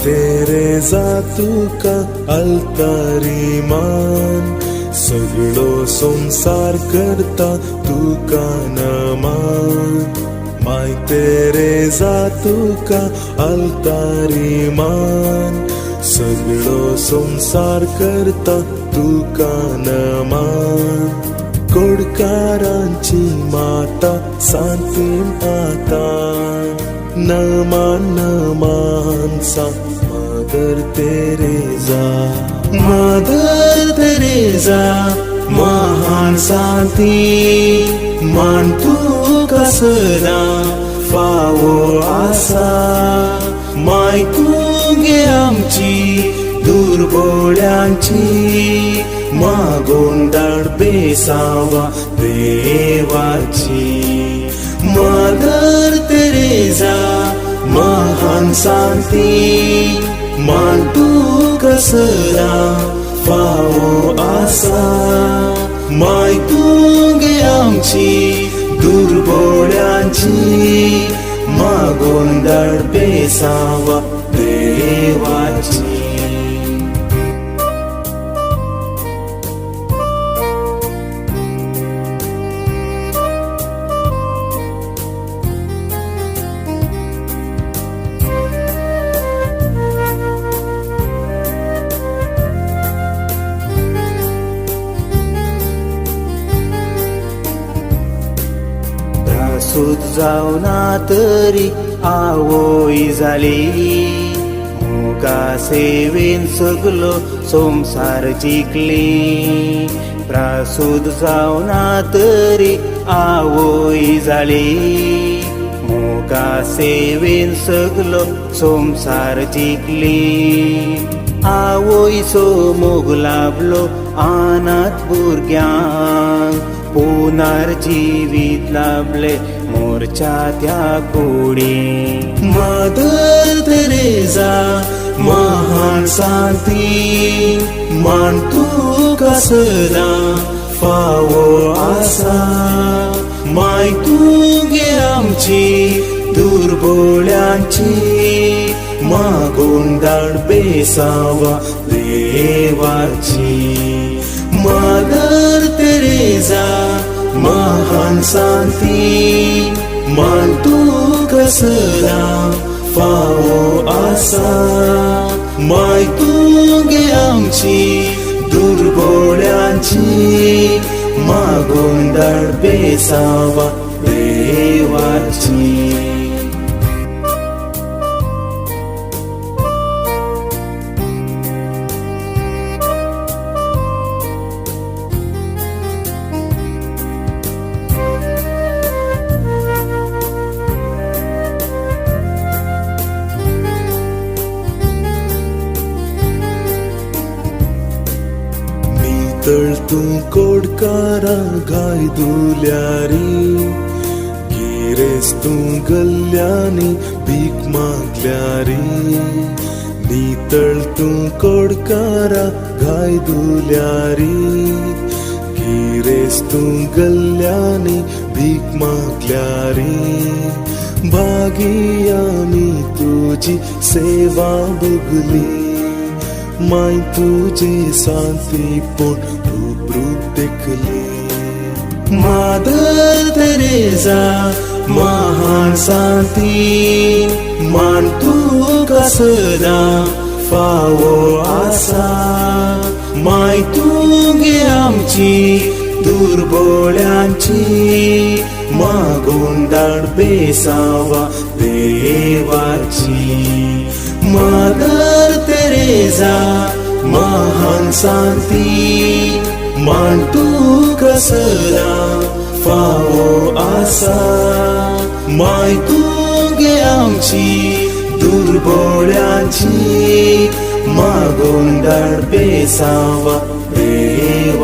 Teresa तुका अल्तारी मान सगळो संसार करता तुका नमान माय तेरेजा तुका अल्तारी मान सगळो संसार करता तुका नमान कोडकारांची माता सांतीन आता नमान नमान सा मदर तेरेजा महान सांती मान तुका सदा फावो आसा माय तुगे आमची दुर्बळ्यांची मागोन धाड बेसावा देवाची मदर तेरेजा महान सांती मान तुका सदा फावो आसा माय तुगे आमची दुर्बळ्यांची मागोन धाड बेसावा देवाची त्रासूत जावना तरी आवोई जाली मुगा सेवेन सगलो संसार जिंकली त्रासूत जावना तरी आवोई जाली मुगा सेवेन सगलो संसार जिंकली आवोईचो मोग लाभलो अनाथ भुरग्यांक पुनर्जीवित लाभले मोर्चा त्या कुडी मदर तेरेजा महान सांती मान तुका सदा फावो आसा माय तुगे आमची दुर्बळ्यांची मागोन धाड बेसावा देवाची मदर तेरेजा महान सांती मान तुका सदा फावो आसा माय तुगे आमची दुर्बळ्यांची मागोन धाड बेसावा देवाची तळ तूं कोडकारा गाय दुल्यारी गिरेस तूं गल्ल्यानी भीक मागल्यारी नितळ तूं कोडकारा गाय दुल्यारी गिरेस तूं गल्ल्यानी भीक मागल्यारी भागी आमी तुजी सेवा भोगली माय तुझे सांती पोट रूप देखले मदर तेरेजा महान सांती मान तुका सदा फावो आसा माय तुगे आमची दुर्बळ्यांची मागोन धाड बेसावा देवाची मदर तेरेजा महान सांती मान तुका सदा फावो आसा माय तुगे आमची दुर्बळ्यांची मागोन धाड बेसावा देवाची